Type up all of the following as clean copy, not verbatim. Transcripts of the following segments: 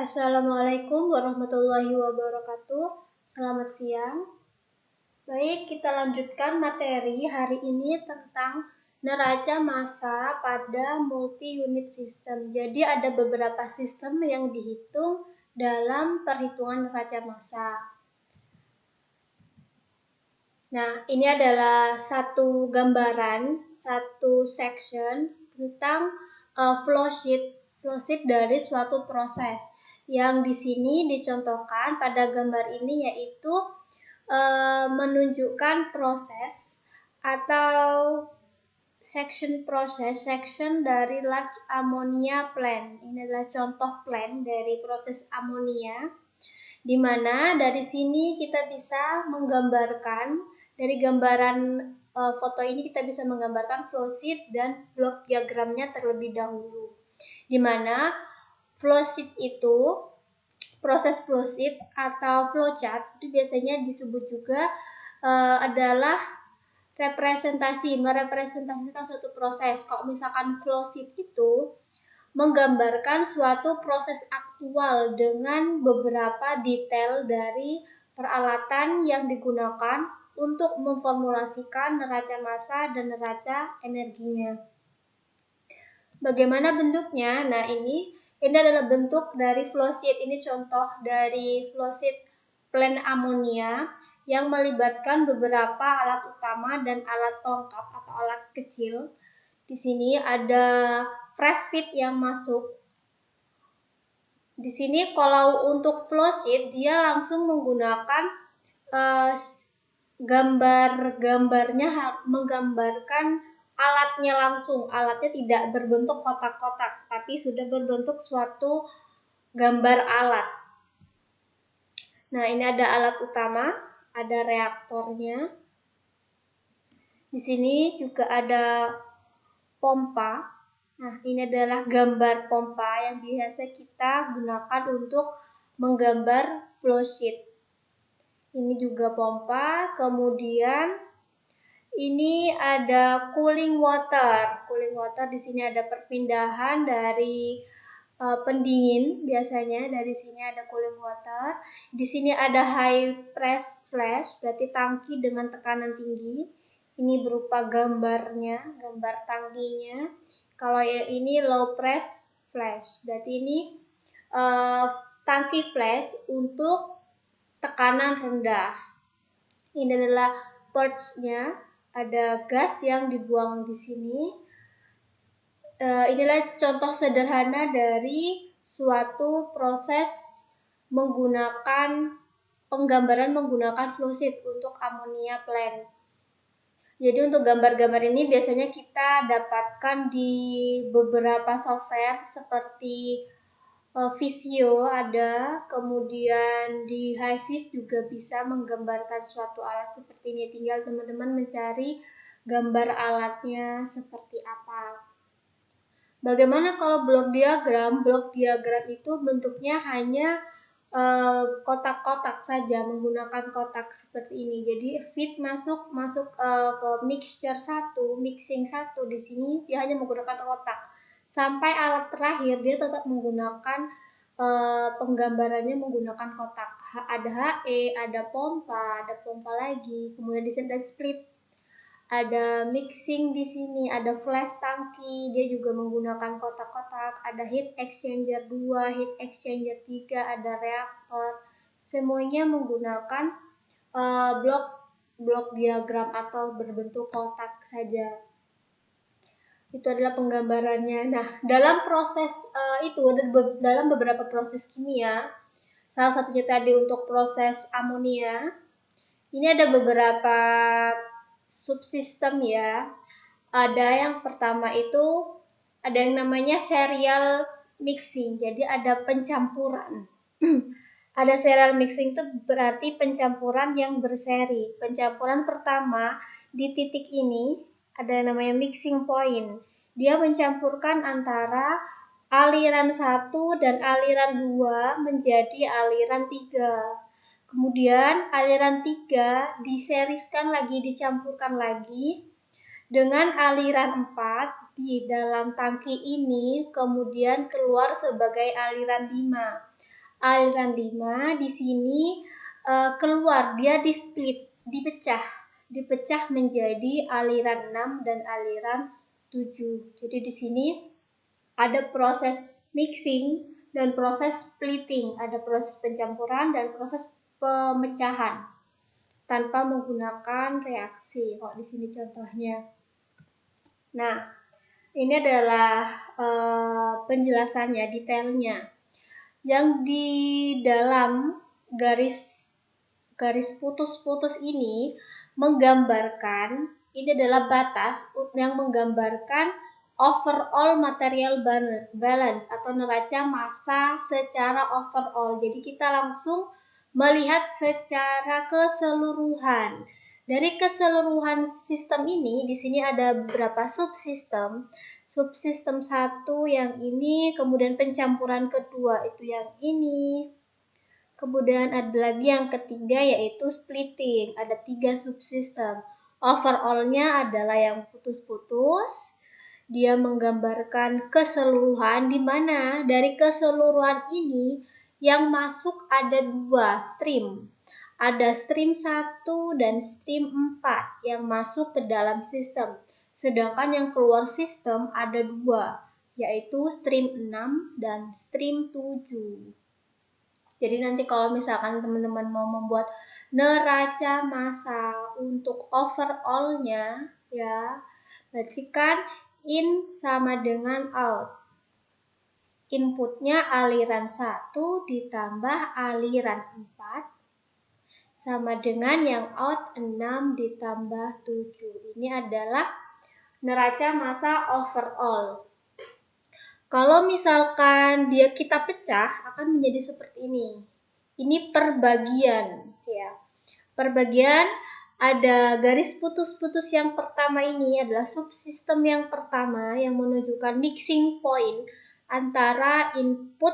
Assalamualaikum warahmatullahi wabarakatuh. Selamat siang. Baik, kita lanjutkan materi hari ini tentang neraca massa pada multi-unit system. Jadi ada beberapa sistem yang dihitung dalam perhitungan neraca massa. Nah, ini adalah satu gambaran, satu section tentang flowsheet dari suatu proses. Yang di sini dicontohkan pada gambar ini yaitu menunjukkan proses atau section dari large ammonia plant. Ini adalah contoh plant dari proses amonia, di mana dari sini kita bisa menggambarkan, dari gambaran foto ini kita bisa menggambarkan flowsheet dan block diagramnya terlebih dahulu. Di mana flowsheet itu, proses flowsheet atau flowchart itu biasanya disebut juga adalah merepresentasikan suatu proses. Kalau misalkan flowsheet itu menggambarkan suatu proses aktual dengan beberapa detail dari peralatan yang digunakan untuk memformulasikan neraca massa dan neraca energinya. Bagaimana bentuknya? Nah, ini adalah bentuk dari flowsheet. Ini contoh dari flowsheet plant amonia yang melibatkan beberapa alat utama dan alat pelengkap atau alat kecil. Di sini ada fresh feed yang masuk. Di sini kalau untuk flowsheet dia langsung menggunakan gambarnya menggambarkan alatnya langsung. Alatnya tidak berbentuk kotak-kotak, tapi sudah berbentuk suatu gambar alat. Nah, ini ada alat utama, ada reaktornya. Di sini juga ada pompa. Nah, ini adalah gambar pompa yang biasa kita gunakan untuk menggambar flowsheet. Ini juga pompa, kemudian ini ada cooling water. Cooling water di sini ada perpindahan dari pendingin, biasanya dari sini ada cooling water. Di sini ada high press flash, berarti tangki dengan tekanan tinggi. Ini berupa gambarnya, gambar tangkinya. Kalau ini low press flash, berarti ini tangki flash untuk tekanan rendah. Ini adalah purge-nya, ada gas yang dibuang di sini. Inilah contoh sederhana dari suatu proses penggambaran menggunakan flowsheet untuk ammonia plant. Jadi untuk gambar-gambar ini biasanya kita dapatkan di beberapa software seperti Visio ada, kemudian di HYSYS juga bisa menggambarkan suatu alat seperti ini. Tinggal teman-teman mencari gambar alatnya seperti apa. Bagaimana kalau blok diagram? Blok diagram itu bentuknya hanya kotak-kotak saja, menggunakan kotak seperti ini. Jadi feed masuk ke mixing 1 di sini dia hanya menggunakan kotak. Sampai alat terakhir dia tetap menggunakan penggambarannya menggunakan kotak. Ada HE, ada pompa lagi, kemudian di sini ada split, ada mixing di sini, ada flash tangki, dia juga menggunakan kotak-kotak, ada heat exchanger 2, heat exchanger 3, ada reaktor. Semuanya menggunakan blok diagram atau berbentuk kotak saja. Itu adalah penggambarannya. Nah, dalam proses dalam beberapa proses kimia, salah satunya tadi untuk proses amonia, ini ada beberapa subsistem ya. Ada yang pertama itu ada yang namanya serial mixing. Jadi ada pencampuran. Ada serial mixing itu berarti pencampuran yang berseri. Pencampuran pertama di titik ini ada yang namanya mixing point. Dia mencampurkan antara aliran 1 dan aliran 2 menjadi aliran 3. Kemudian aliran 3 diseriskan lagi, dicampurkan lagi dengan aliran 4 di dalam tangki ini, kemudian keluar sebagai aliran 5. aliran 5 di sini keluar, dia dipecah menjadi aliran 6 dan aliran 7. Jadi di sini ada proses mixing dan proses splitting, ada proses pencampuran dan proses pemecahan tanpa menggunakan reaksi. Kok di sini contohnya. Nah, ini adalah penjelasannya, detailnya. Yang di dalam garis putus-putus ini menggambarkan, ini adalah batas yang menggambarkan overall material balance atau neraca massa secara overall. Jadi kita langsung melihat secara keseluruhan. Dari keseluruhan sistem ini, di sini ada beberapa subsistem. Subsistem 1 yang ini, kemudian pencampuran kedua itu yang ini. Kemudian ada lagi yang ketiga yaitu splitting, ada 3 subsistem. Overall-nya adalah yang putus-putus. Dia menggambarkan keseluruhan di mana dari keseluruhan ini yang masuk ada 2 stream. Ada stream 1 dan stream 4 yang masuk ke dalam sistem. Sedangkan yang keluar sistem ada 2, yaitu stream 6 dan stream 7. Jadi nanti kalau misalkan teman-teman mau membuat neraca massa untuk overall-nya ya, berarti kan in sama dengan out. Inputnya aliran 1 ditambah aliran 4 sama dengan yang out 6 ditambah 7. Ini adalah neraca massa overall. Kalau misalkan kita pecah akan menjadi seperti ini. Ini perbagian ya. Perbagian ada garis putus-putus yang pertama ini adalah subsistem yang pertama yang menunjukkan mixing point antara input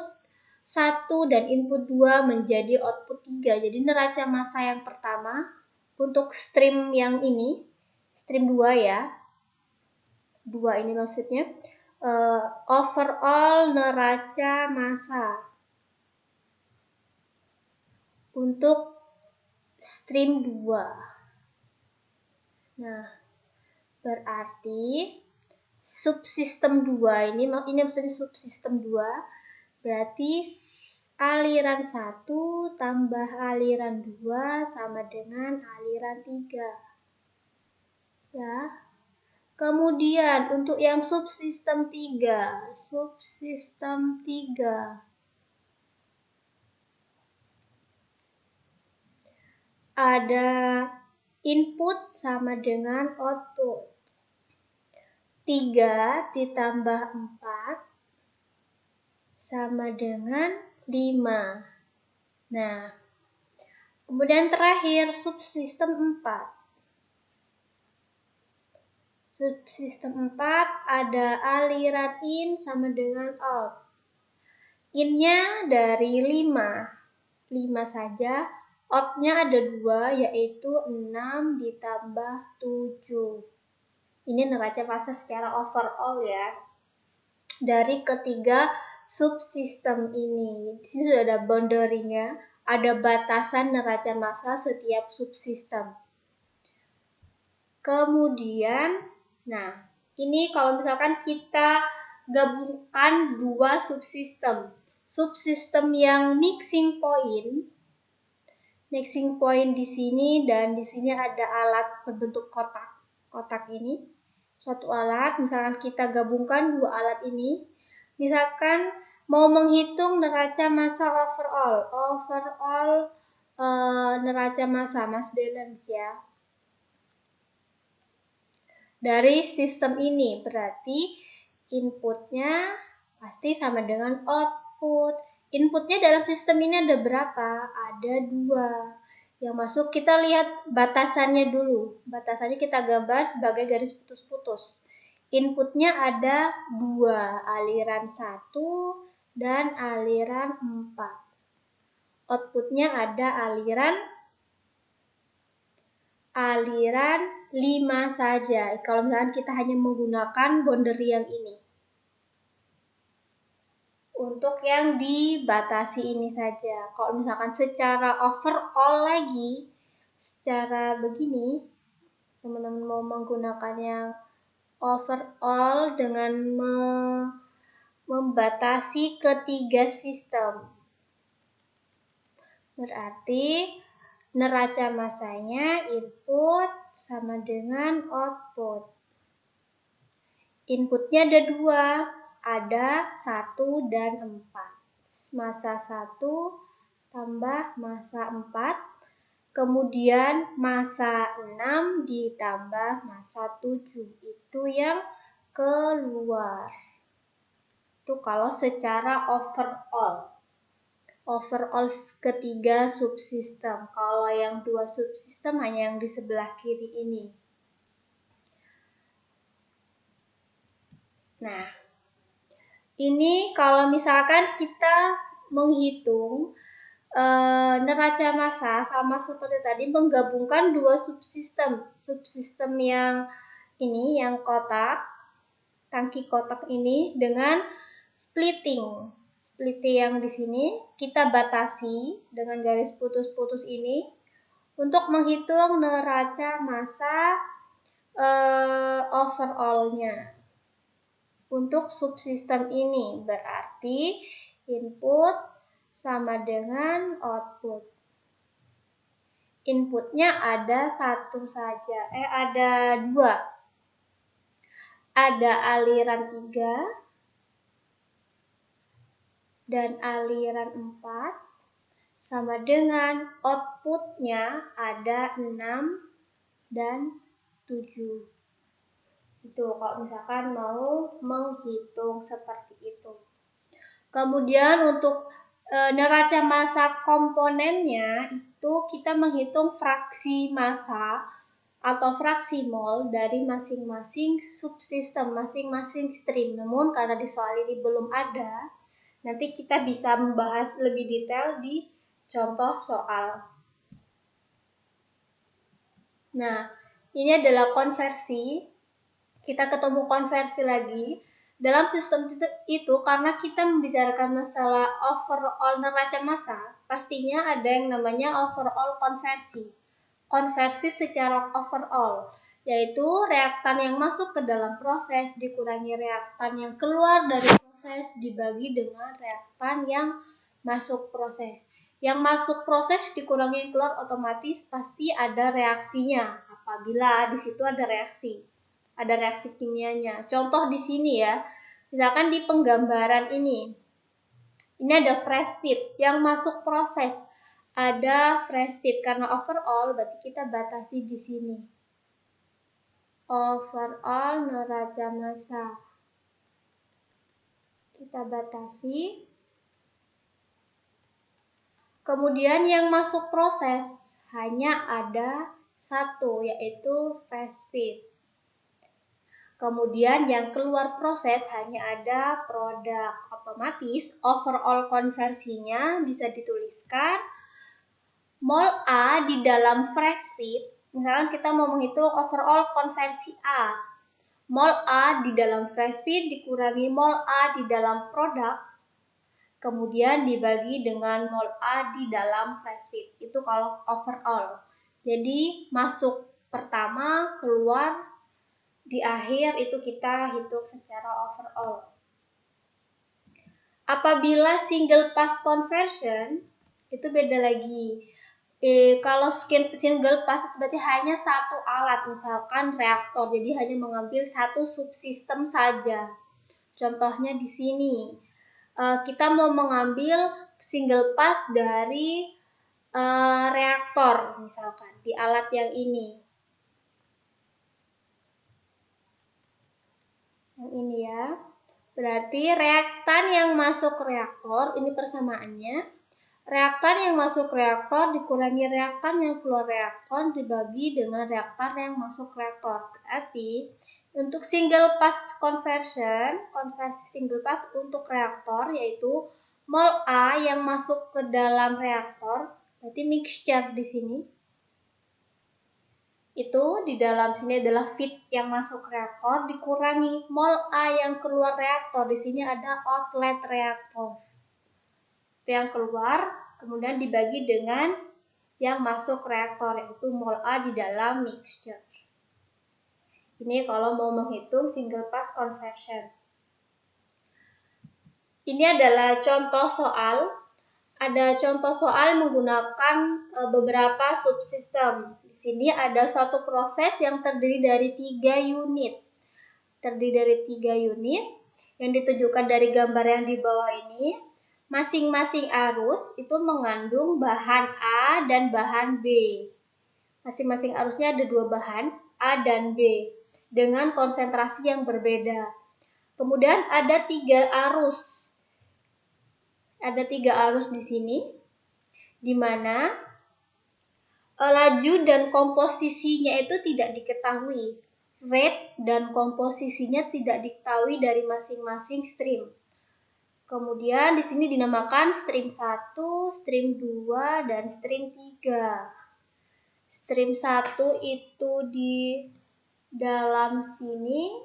1 dan input 2 menjadi output 3. Jadi neraca massa yang pertama untuk stream yang ini, stream 2 ya. 2 ini maksudnya overall neraca massa untuk stream 2. Nah, berarti subsistem 2 ini maksudnya subsistem 2 berarti aliran 1 tambah aliran 2 sama dengan aliran 3. Ya. Kemudian untuk yang subsistem 3 ada input sama dengan output. 3 ditambah 4 sama dengan 5. Nah, kemudian terakhir subsistem 4. Subsistem 4 ada aliran in sama dengan out. In-nya dari 5 saja. Out-nya ada 2 yaitu 6 ditambah 7. Ini neraca massa secara overall ya. Dari ketiga subsistem ini. Di sini sudah ada boundary-nya, ada batasan neraca massa setiap subsistem. Kemudian, nah, ini kalau misalkan kita gabungkan 2 subsistem. Subsistem yang mixing point di sini dan di sini ada alat berbentuk kotak. Kotak ini suatu alat, misalkan kita gabungkan 2 alat ini, misalkan mau menghitung neraca massa overall neraca massa mass balance ya. Dari sistem ini berarti inputnya pasti sama dengan output. Inputnya dalam sistem ini ada berapa? Ada 2. Yang masuk kita lihat batasannya dulu. Batasannya kita gambar sebagai garis putus-putus. Inputnya ada 2, aliran 1 dan aliran 4. Outputnya ada aliran 5 saja. Kalau misalkan kita hanya menggunakan boundary yang ini. untuk yang dibatasi ini saja. Kalau misalkan secara overall lagi, secara begini, teman-teman mau menggunakan yang overall dengan membatasi ketiga sistem. Berarti neraca massanya input sama dengan output. Inputnya ada dua, ada 1 dan 4. Massa 1 tambah massa 4, kemudian massa 6 ditambah massa 7. Itu yang keluar. Itu kalau secara overall. Overall ketiga subsistem. Kalau yang 2 subsistem hanya yang di sebelah kiri ini. Nah, ini kalau misalkan kita menghitung neraca massa sama seperti tadi menggabungkan 2 subsistem. Subsistem yang ini, yang kotak, tangki kotak ini dengan splitting. Splitting yang di sini kita batasi dengan garis putus-putus ini untuk menghitung neraca massa overall-nya. Untuk subsistem ini berarti input sama dengan output. Inputnya ada satu saja, ada 2. Ada aliran 3 dan aliran 4 sama dengan outputnya ada 6 dan 7. Itu kalau misalkan mau menghitung seperti itu. Kemudian untuk neraca massa komponennya itu kita menghitung fraksi massa atau fraksi mol dari masing-masing subsistem, masing-masing stream. Namun karena di soal ini belum ada, nanti kita bisa membahas lebih detail di contoh soal. Nah, ini adalah konversi. Kita ketemu konversi lagi. Dalam sistem itu, karena kita membicarakan masalah overall neraca massa, pastinya ada yang namanya overall konversi. Konversi secara overall, yaitu reaktan yang masuk ke dalam proses dikurangi reaktan yang keluar dari proses dibagi dengan reaktan yang masuk proses. Yang masuk proses dikurangi yang keluar, otomatis pasti ada reaksinya apabila di situ ada reaksi. Ada reaksi kimianya. Contoh di sini ya, misalkan di penggambaran ini ada fresh feed yang masuk proses. Ada fresh feed karena overall berarti kita batasi di sini. Overall neraca massa. Kita batasi. Kemudian yang masuk proses hanya ada 1, yaitu fresh feed. Kemudian yang keluar proses hanya ada produk. Otomatis overall konversinya bisa dituliskan mol A di dalam fresh feed. Misalkan kita mau menghitung overall konversi A. Mol A di dalam fresh feed dikurangi mol A di dalam produk. Kemudian dibagi dengan mol A di dalam fresh feed. Itu kalau overall. Jadi masuk pertama, keluar di akhir itu kita hitung secara overall. Apabila single pass conversion itu beda lagi. Kalau single pass itu berarti hanya satu alat, misalkan reaktor, jadi hanya mengambil satu subsistem saja. Contohnya di sini kita mau mengambil single pass dari reaktor, misalkan di alat yang ini. Yang ini ya. Berarti reaktan yang masuk reaktor, ini persamaannya. Reaktan yang masuk reaktor dikurangi reaktan yang keluar reaktor dibagi dengan reaktan yang masuk reaktor. Berarti untuk single pass conversion, konversi single pass untuk reaktor yaitu mol A yang masuk ke dalam reaktor, berarti mixture di sini. Itu di dalam sini adalah feed yang masuk reaktor dikurangi mol A yang keluar reaktor. Di sini ada outlet reaktor. itu yang keluar, kemudian dibagi dengan yang masuk reaktor, yaitu mol A di dalam mixture. Ini kalau mau menghitung single pass conversion. Ini adalah contoh soal. Ada contoh soal menggunakan beberapa subsistem. Di sini ada satu proses yang terdiri dari 3 unit. Yang ditunjukkan dari gambar yang di bawah ini. Masing-masing arus itu mengandung bahan A dan bahan B. Masing-masing arusnya ada 2 bahan, A dan B, dengan konsentrasi yang berbeda. Kemudian ada 3 arus. Ada 3 arus di sini, di mana laju dan komposisinya itu tidak diketahui. Rate dan komposisinya tidak diketahui dari masing-masing stream. Kemudian di sini dinamakan stream 1, stream 2, dan stream 3. Stream 1 itu di dalam sini.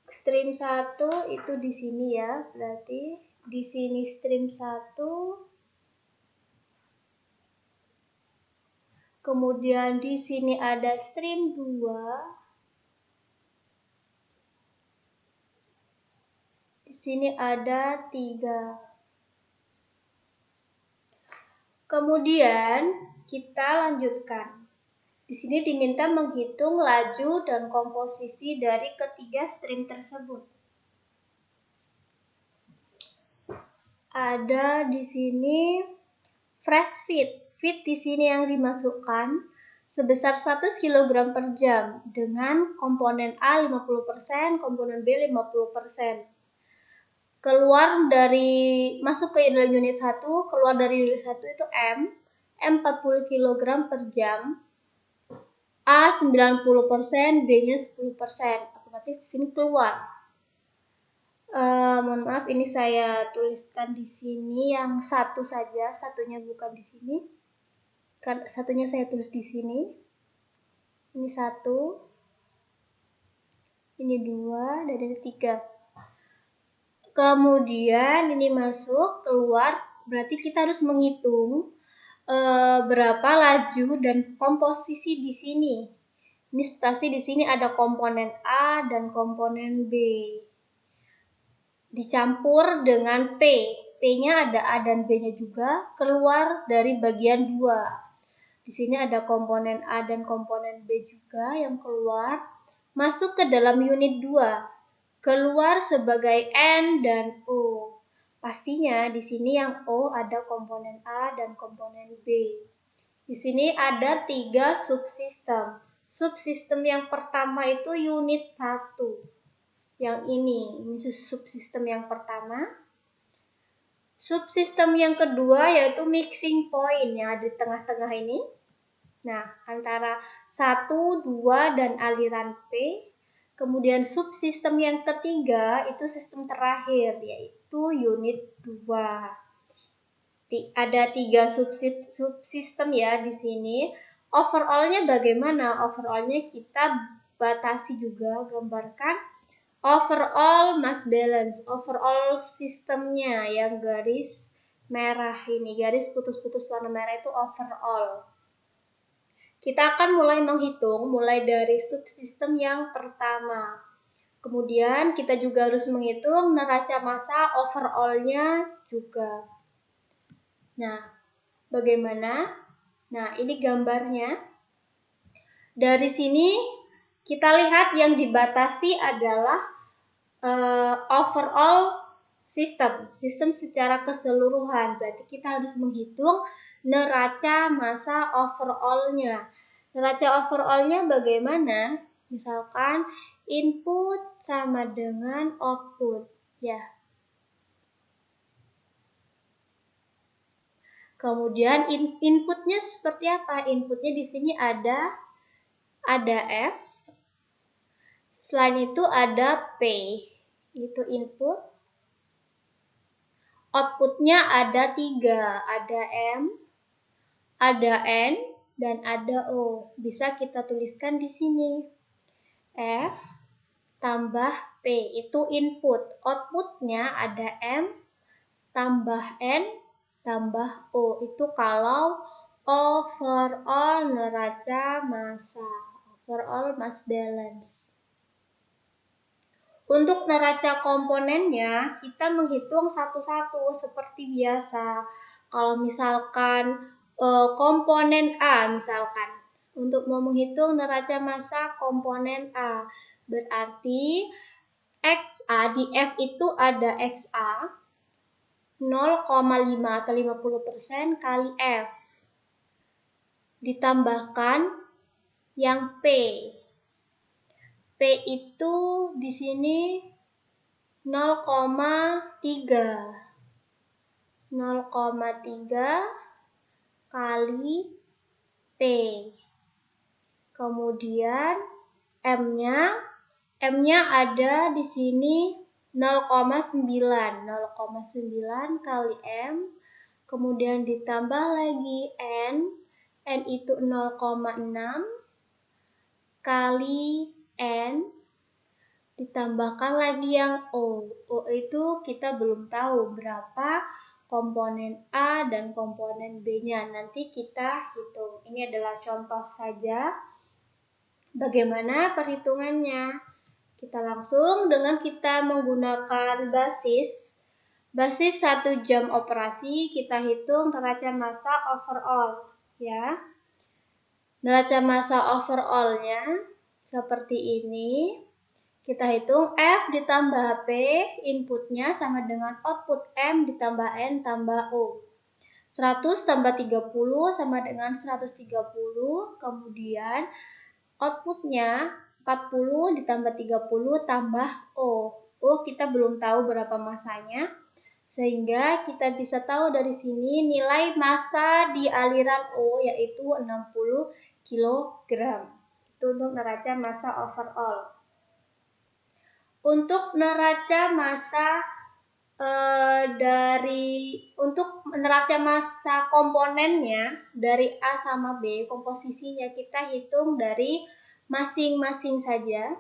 Stream 1 itu di sini ya, berarti di sini stream 1. Kemudian di sini ada stream 2. Di sini ada 3. Kemudian kita lanjutkan. Di sini diminta menghitung laju dan komposisi dari ketiga stream tersebut. Ada di sini fresh feed. Feed di sini yang dimasukkan sebesar 100 kg per jam dengan komponen A 50%, komponen B 50%. Masuk ke dalam unit 1, keluar dari unit 1 itu M 40 kg per jam. A 90%, B-nya 10%. Otomatis di sini keluar. Mohon maaf, ini saya tuliskan di sini yang satu saja, satunya bukan di sini. Satunya saya tulis di sini. Ini 1, ini 2, dan ini 3. Kemudian ini masuk, keluar, berarti kita harus menghitung berapa laju dan komposisi di sini. Ini pasti di sini ada komponen A dan komponen B. Dicampur dengan P. P-nya ada A dan B-nya juga, keluar dari bagian 2. Di sini ada komponen A dan komponen B juga yang keluar, masuk ke dalam unit 2. Keluar sebagai N dan O. Pastinya di sini yang O ada komponen A dan komponen B. Di sini ada 3 subsistem. Subsistem yang pertama itu unit 1. Yang ini subsistem yang pertama. Subsistem yang kedua yaitu mixing point yang ada di tengah-tengah ini. Nah, antara 1, 2, dan aliran P. Kemudian subsistem yang ketiga itu sistem terakhir, yaitu unit 2. Ada 3 subsistem ya di sini. Overall-nya bagaimana? Overall-nya kita batasi juga, gambarkan overall mass balance. Overall sistemnya yang garis merah ini, garis putus-putus warna merah itu overall. Kita akan mulai menghitung mulai dari subsistem yang pertama. Kemudian kita juga harus menghitung neraca massa overall-nya juga. Nah, bagaimana? Nah, ini gambarnya. Dari sini kita lihat yang dibatasi adalah overall sistem secara keseluruhan. Berarti kita harus menghitung neraca massa overall-nya. Neraca overall-nya bagaimana? Misalkan input sama dengan output, ya. Kemudian inputnya seperti apa? Inputnya di sini ada F. Selain itu ada P. Itu input. Outputnya ada 3, ada M, ada N, dan ada O. Bisa kita tuliskan di sini. F tambah P itu input. Outputnya ada M tambah N tambah O. Itu kalau overall neraca massa, overall mass balance. Untuk neraca komponennya, kita menghitung satu-satu seperti biasa. Kalau misalkan komponen A misalkan, untuk mau menghitung neraca massa komponen A, berarti XA di F itu ada XA 0,5 atau 50% kali F. Ditambahkan yang P. P itu di sini 0,3 kali P. Kemudian M-nya ada di sini 0,9 kali M. Kemudian ditambah lagi N itu 0,6 kali N, ditambahkan lagi yang O. O itu kita belum tahu berapa komponen A dan komponen B-nya. Nanti kita hitung. Ini adalah contoh saja bagaimana perhitungannya. Kita langsung dengan kita menggunakan basis 1 jam operasi, kita hitung neraca massa overall, ya. Neraca massa overall-nya seperti ini. Kita hitung F ditambah P, inputnya sama dengan output M ditambah N tambah O. 100 tambah 30 sama dengan 130, kemudian outputnya 40 ditambah 30 tambah O. O kita belum tahu berapa massanya, sehingga kita bisa tahu dari sini nilai massa di aliran O yaitu 60 kg. Itu untuk neraca massa overall. Untuk neraca massa untuk neraca massa komponennya dari A sama B, komposisinya kita hitung dari masing-masing saja.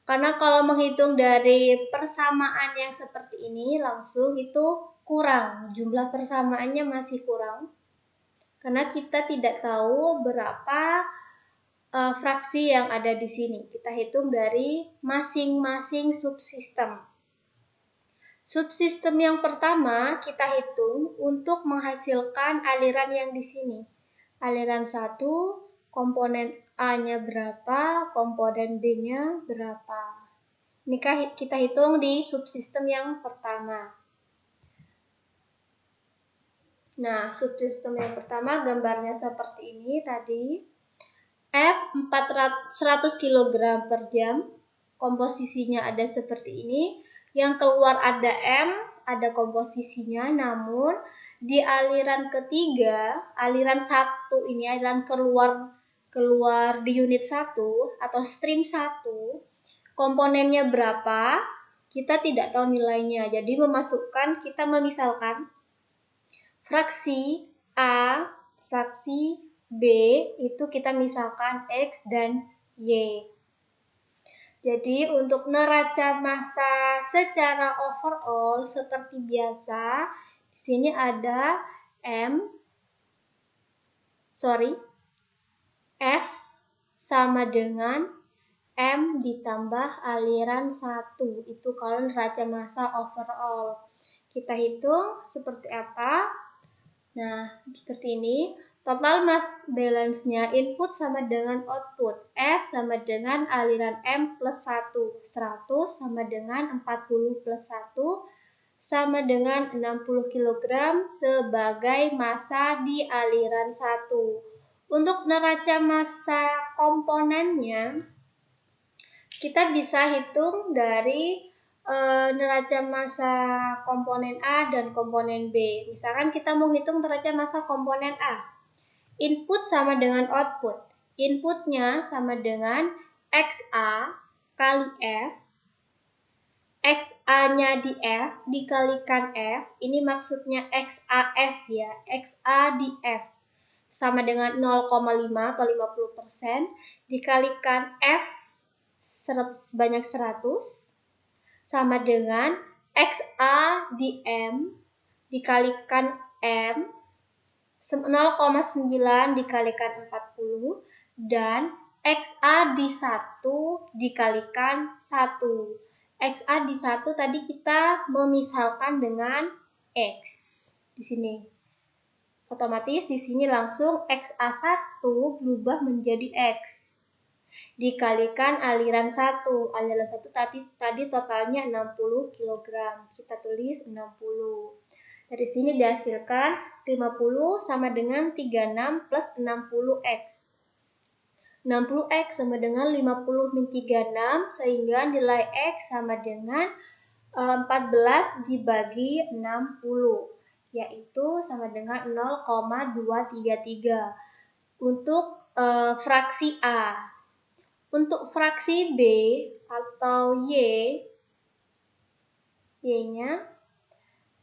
Karena kalau menghitung dari persamaan yang seperti ini langsung itu kurang, jumlah persamaannya masih kurang. Karena kita tidak tahu berapa fraksi yang ada di sini. Kita hitung dari masing-masing subsistem. Subsistem yang pertama kita hitung untuk menghasilkan aliran yang di sini. Aliran 1, komponen A-nya berapa, komponen B-nya berapa. Ini kita hitung di subsistem yang pertama. Nah, subsistem yang pertama gambarnya seperti ini tadi. F 100 kg per jam. Komposisinya ada seperti ini. Yang keluar ada M, ada komposisinya, namun di aliran ketiga, aliran 1 ini, aliran keluar di unit 1 atau stream 1, komponennya berapa, kita tidak tahu nilainya. Jadi kita memisalkan fraksi A, fraksi B, itu kita misalkan X dan Y. Jadi untuk neraca massa secara overall seperti biasa, di sini ada F sama dengan M ditambah aliran 1. Itu kalau neraca massa overall. Kita hitung seperti apa? Nah, seperti ini. Total mass balance-nya input sama dengan output. F sama dengan aliran M plus 1. 100 sama dengan 40 plus 1 sama dengan 60 kg sebagai massa di aliran 1. Untuk neraca massa komponennya, kita bisa hitung dari neraca massa komponen A dan komponen B. Misalkan kita mau hitung neraca massa komponen A. Input sama dengan output. Inputnya sama dengan XA kali F. XA-nya di F dikalikan F. Ini maksudnya XAF ya. XA di F. Sama dengan 0,5 atau 50% dikalikan F sebanyak 100 sama dengan XA di M dikalikan M 0,9 dikalikan 40 dan XA di 1 dikalikan 1. XA di 1 tadi kita memisalkan dengan X di sini. Otomatis di sini langsung XA1 berubah menjadi X. Dikalikan aliran 1. Aliran 1 tadi totalnya 60 kg. Kita tulis 60. Dari sini dihasilkan 50 sama dengan 36 plus 60X. 60X sama dengan 50 min 36 sehingga nilai X sama dengan 14 dibagi 60 yaitu sama dengan 0,233 untuk fraksi A. Untuk fraksi B atau Y-nya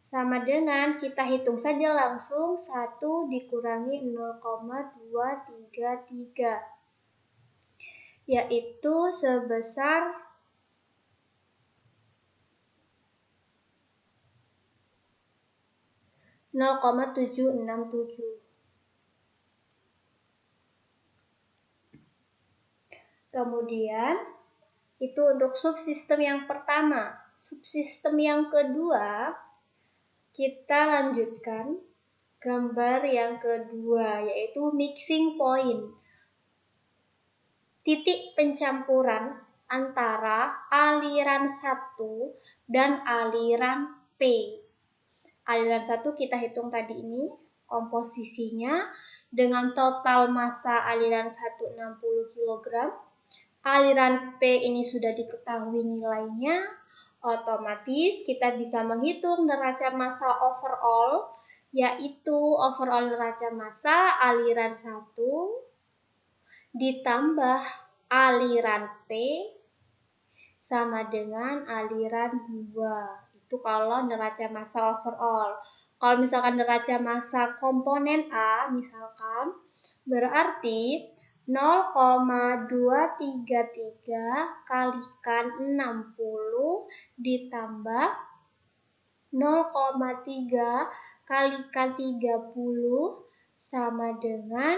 sama dengan kita hitung saja langsung 1 dikurangi 0,233 yaitu sebesar 0,767. Kemudian itu untuk subsistem yang pertama. Subsistem yang kedua kita lanjutkan gambar yang kedua yaitu mixing point. Titik pencampuran antara aliran 1 dan aliran P. Aliran 1 kita hitung tadi ini komposisinya dengan total massa aliran 1 60 kg. Aliran P ini sudah diketahui nilainya. Otomatis kita bisa menghitung neraca massa overall, yaitu overall neraca massa aliran 1 ditambah aliran P sama dengan aliran 2. Itu kalau neraca massa overall. Kalau misalkan neraca massa komponen A, misalkan, berarti 0,233 kalikan 60 ditambah 0,3 kalikan 30 sama dengan,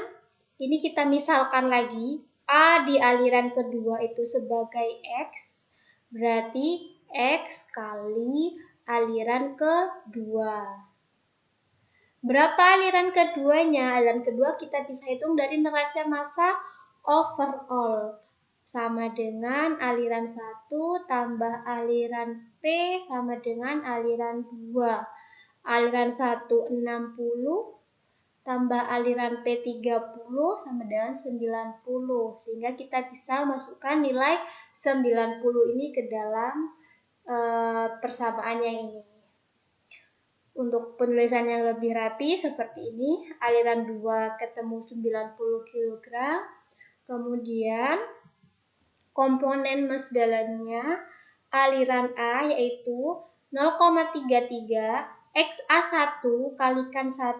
ini kita misalkan lagi, A di aliran kedua itu sebagai X, berarti X kali aliran kedua. Berapa aliran keduanya? Aliran kedua kita bisa hitung dari neraca massa overall. Sama dengan aliran 1 tambah aliran P sama dengan aliran 2. Aliran 1 60 tambah aliran P 30 sama dengan 90. Sehingga kita bisa masukkan nilai 90 ini ke dalam persamaan yang ini. Untuk penulisan yang lebih rapi seperti ini, aliran 2 ketemu 90 kg, kemudian komponen mass balance-nya aliran A yaitu 0,33 XA1 kalikan 1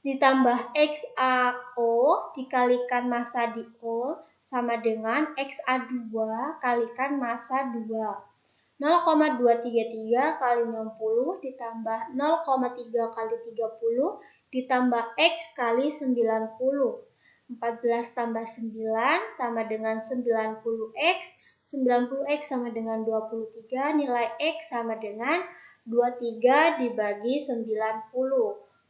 ditambah XAO dikalikan massa di O sama dengan XA2 kalikan massa 2. 0,233 kali 60 ditambah 0,3 kali 30 ditambah X kali 90. 14 tambah 9 sama dengan 90X. 90X sama dengan 23. Nilai X sama dengan 23 dibagi 90.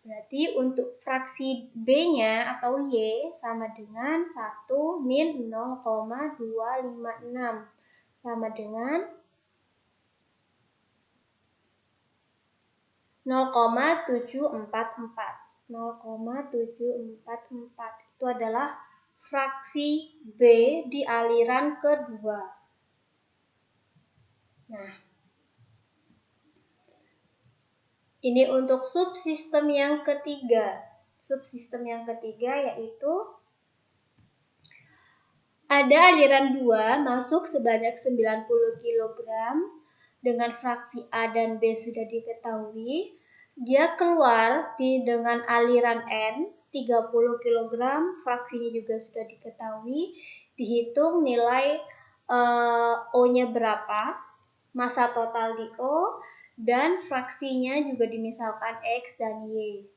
Berarti untuk fraksi B-nya atau Y sama dengan 1 min 0,256. Sama dengan 0,744. 0,744 itu adalah fraksi B di aliran kedua. Nah, ini untuk subsistem yang ketiga. Subsistem yang ketiga yaitu ada aliran 2 masuk sebanyak 90 kg dengan fraksi A dan B sudah diketahui. Dia keluar dengan aliran N 30 kg, fraksinya juga sudah diketahui. Dihitung nilai O-nya berapa. massa total di O, dan fraksinya juga dimisalkan X dan Y.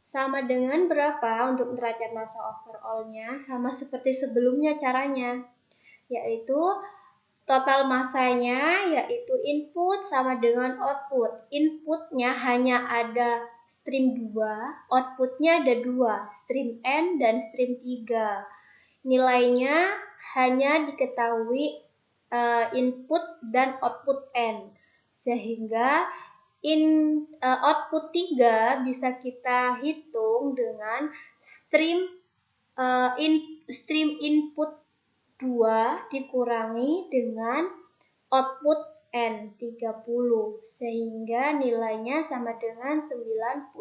Sama dengan berapa untuk derajat massa overall-nya? Sama seperti sebelumnya caranya, yaitu total massanya yaitu input sama dengan output. Inputnya hanya ada stream 2, outputnya ada 2, stream N dan stream 3. Nilainya hanya diketahui input dan output N. Sehingga output 3 bisa kita hitung dengan stream input 2 dikurangi dengan output N 30, sehingga nilainya sama dengan 90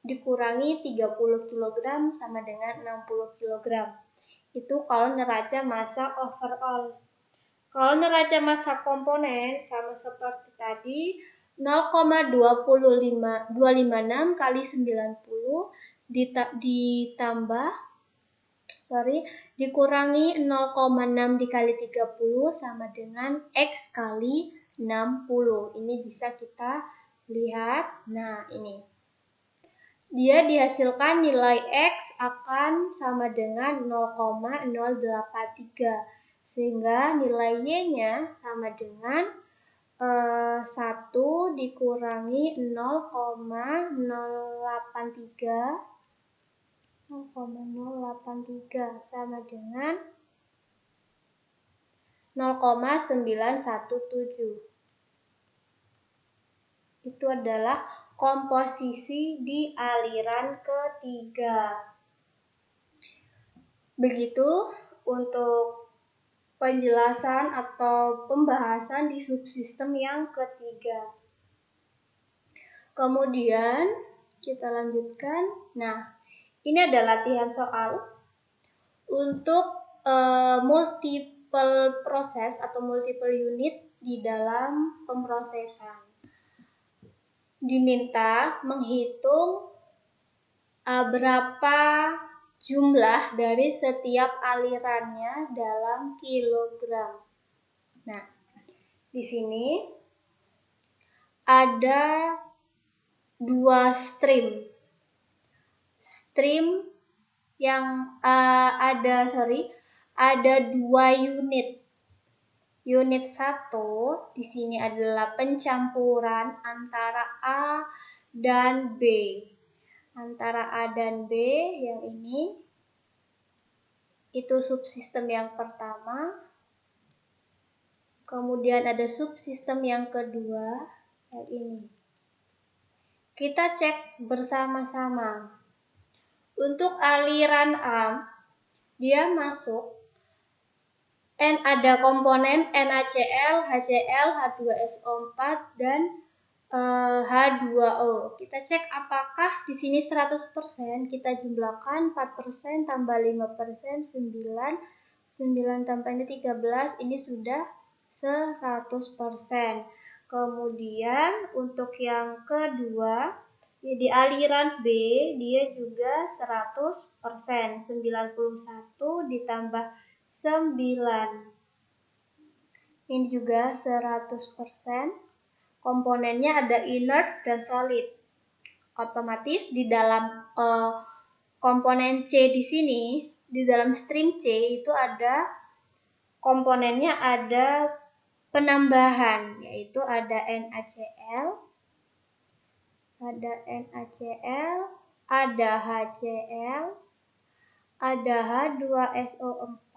dikurangi 30 kg sama dengan 60 kg. Itu kalau neraca massa overall. Kalau neraca massa komponen sama seperti tadi, 0,256 kali 90 dikurangi 0,6 dikali 30 sama dengan X kali 60. Ini bisa kita lihat. Nah, ini. Dia dihasilkan nilai X akan sama dengan 0,083. Sehingga nilai Y-nya sama dengan 1 dikurangi 0,083 sama dengan 0,917. Itu adalah komposisi di aliran ketiga. Begitu untuk penjelasan atau pembahasan di subsistem yang ketiga. Kemudian kita lanjutkan. Nah, ini ada latihan soal untuk multiple proses atau multiple unit di dalam pemrosesan. Diminta menghitung berapa jumlah dari setiap alirannya dalam kilogram. Nah, di sini ada 2 stream. Stream yang ada 2 unit. Unit 1 di sini adalah pencampuran antara A dan B. Antara A dan B yang ini itu subsistem yang pertama. Kemudian ada subsistem yang kedua yang ini. Kita cek bersama-sama. Untuk aliran A, dia masuk ada komponen NaCl, HCl, H2SO4 dan H2O. Kita cek apakah di sini 100%, kita jumlahkan 4% tambah 5%, 9 tambah ini 13, ini sudah 100%. Kemudian untuk yang kedua, di aliran B dia juga 100%, 91 ditambah 9. Ini juga 100%. Komponennya ada inert dan solid. Otomatis di dalam komponen C di sini, di dalam stream C itu ada komponennya ada penambahan, yaitu ada NaCl, ada HCl, ada H2SO4,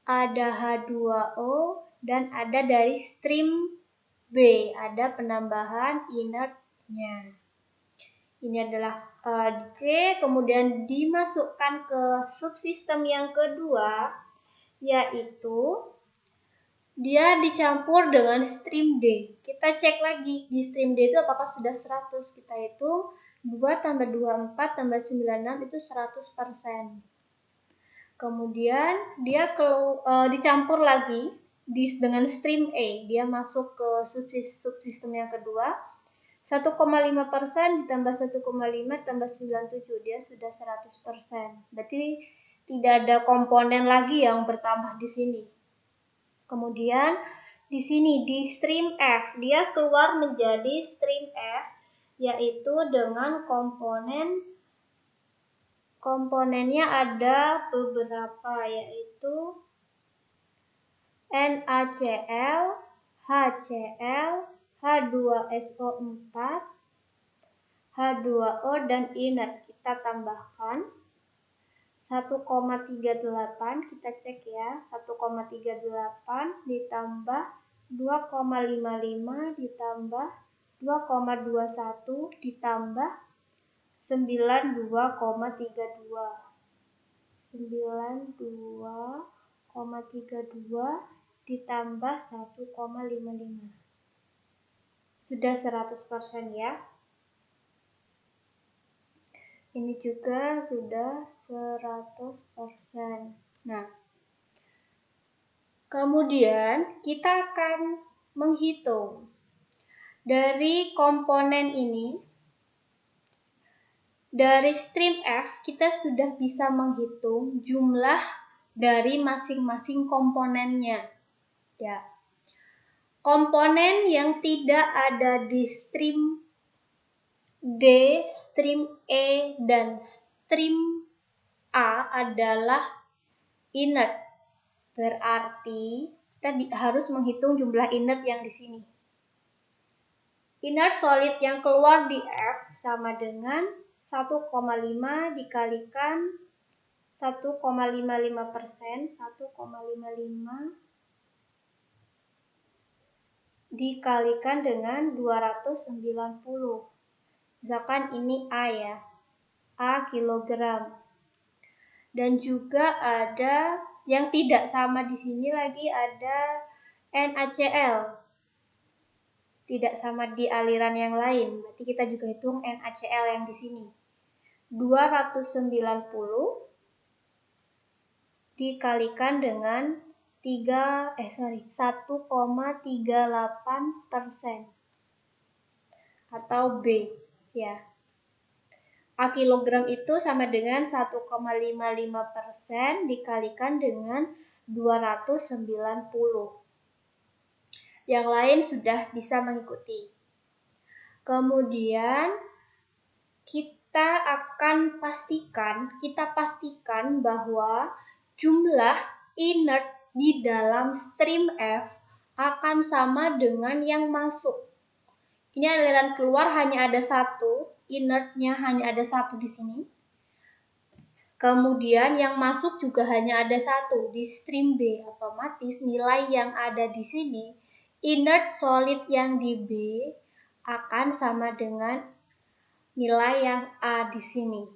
ada H2O, dan ada dari stream B, ada penambahan inertnya. Ini adalah di C, kemudian dimasukkan ke subsistem yang kedua, yaitu dia dicampur dengan stream D. Kita cek lagi di stream D itu apakah sudah 100. Kita hitung 2 tambah 2, 4 tambah 9, 6 itu 100%. Kemudian dia dicampur lagi dengan stream A. Dia masuk ke subsistem yang kedua. 1,5% ditambah 1,5 tambah 97, dia sudah 100%. Berarti tidak ada komponen lagi yang bertambah di sini. Kemudian di sini di stream F. Dia keluar menjadi stream F, yaitu dengan komponennya ada beberapa, yaitu NaCl, HCl, H2SO4, H2O, dan inert. Kita tambahkan 1,38, kita cek ya, 1,38 ditambah 2,55 ditambah 2,21 ditambah 92,32. 92,32 ditambah 1,55. Sudah 100% ya. Ini juga sudah 100%. Nah, kemudian kita akan menghitung dari komponen ini. Dari stream F kita sudah bisa menghitung jumlah dari masing-masing komponennya. Ya. Komponen yang tidak ada di stream D, stream E, dan stream A adalah inert. Berarti kita harus menghitung jumlah inert yang di sini. Inert solid yang keluar di F sama dengan 1,5 dikalikan 1,55%, 1,55 dikalikan dengan 290. Misalkan ini A ya, A kilogram. Dan juga ada yang tidak sama di sini lagi, ada NaCl. Tidak sama di aliran yang lain, berarti kita juga hitung NaCl yang di sini. 290 dikalikan dengan 1,38% atau B ya. A kilogram itu sama dengan 1,55% dikalikan dengan 290. Yang lain sudah bisa mengikuti. Kemudian kita pastikan bahwa jumlah inert di dalam stream F akan sama dengan yang masuk. Ini aliran keluar hanya ada satu, inertnya hanya ada satu di sini. Kemudian yang masuk juga hanya ada satu di stream B. Otomatis nilai yang ada di sini, inert solid yang di B akan sama dengan nilai yang A di sini.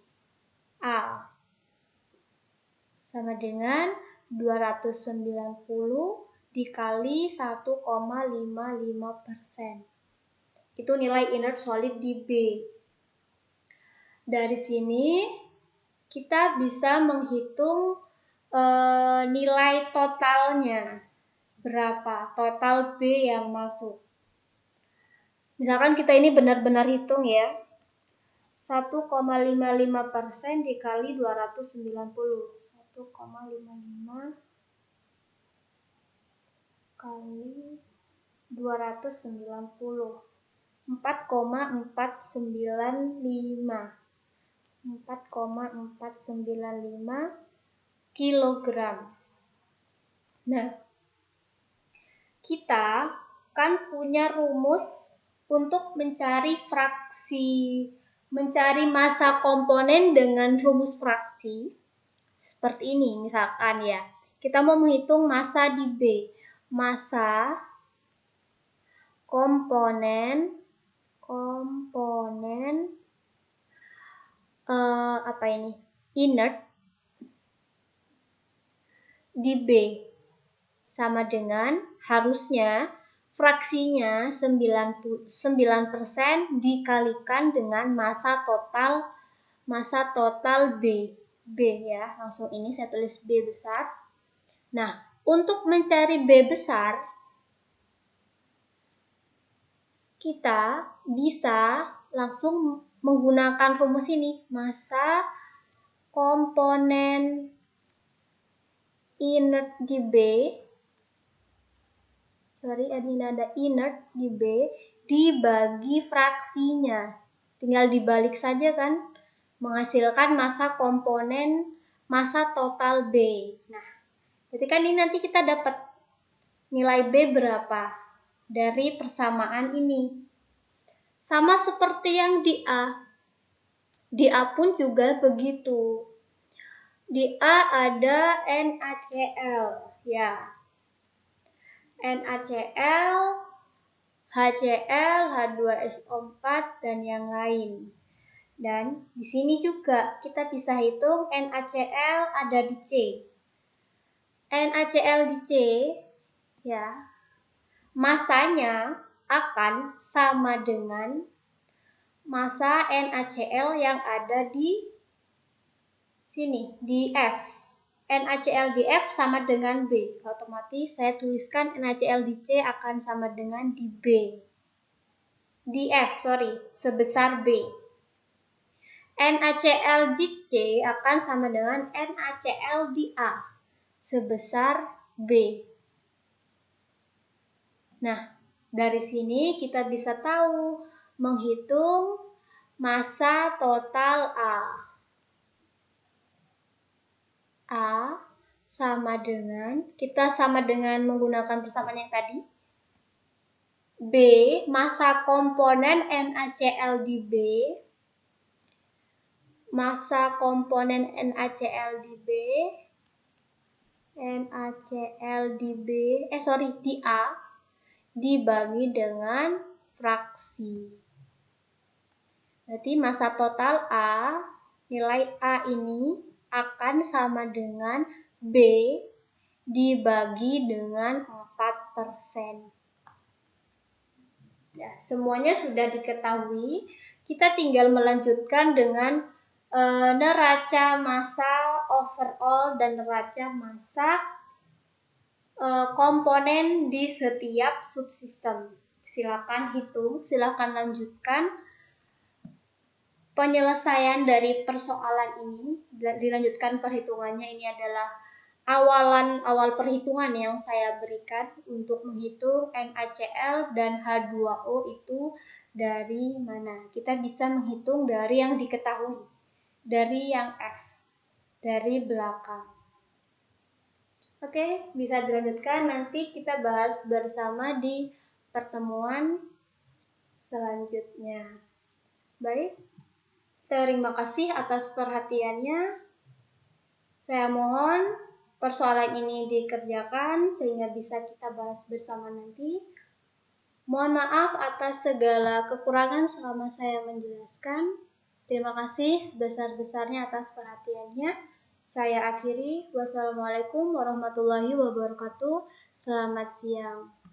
A sama dengan 290 dikali 1,55%. Itu nilai inert solid di B. Dari sini kita bisa menghitung nilai totalnya. Berapa total B yang masuk. Misalkan kita ini benar-benar hitung ya. 1,55% dikali 290. 1,55 kali 290. 4,495 kilogram. Nah, kita kan punya rumus untuk mencari massa komponen dengan rumus fraksi. Seperti ini misalkan ya. Kita mau menghitung massa di B. Massa komponen inert di B sama dengan harusnya fraksinya 9% dikalikan dengan massa total B ya. Langsung ini saya tulis B besar. Nah, untuk mencari B besar kita bisa langsung menggunakan rumus ini, massa komponen inert di B ada inert di B dibagi fraksinya. Tinggal dibalik saja kan, menghasilkan massa komponen massa total B. Nah, ketika ini nanti kita dapat nilai B berapa dari persamaan ini. Sama seperti yang di A. Di A pun juga begitu. Di A ada NaCl, ya. NaCl, HCl, H2SO4 dan yang lain. Dan di sini juga kita bisa hitung NaCl ada di C. NaCl di C, ya, massanya akan sama dengan massa NaCl yang ada di sini, di F. NaCl di F sama dengan B. Otomatis saya tuliskan NaCl di C akan sama dengan di B. Di F, sebesar B. NaCl di C akan sama dengan NaCl di A, sebesar B. Nah, dari sini kita bisa tahu menghitung massa total A. A sama dengan, kita sama dengan menggunakan persamaan yang tadi. B, massa komponen NaCl di B. Massa komponen NaCl di B. Di A dibagi dengan fraksi. Berarti massa total A, nilai A ini akan sama dengan B dibagi dengan 4%. Ya, semuanya sudah diketahui. Kita tinggal melanjutkan dengan neraca massa overall dan neraca massa komponen di setiap subsistem. Silakan hitung, silakan lanjutkan penyelesaian dari persoalan ini. Dilanjutkan perhitungannya. Ini adalah awal perhitungan yang saya berikan untuk menghitung NaCl dan H2O itu dari mana. Kita bisa menghitung dari yang diketahui, dari yang F, dari belakang. Oke, bisa dilanjutkan, nanti kita bahas bersama di pertemuan selanjutnya. Baik, terima kasih atas perhatiannya. Saya mohon persoalan ini dikerjakan sehingga bisa kita bahas bersama nanti. Mohon maaf atas segala kekurangan selama saya menjelaskan. Terima kasih sebesar-besarnya atas perhatiannya. Saya akhiri. Wassalamualaikum warahmatullahi wabarakatuh. Selamat siang.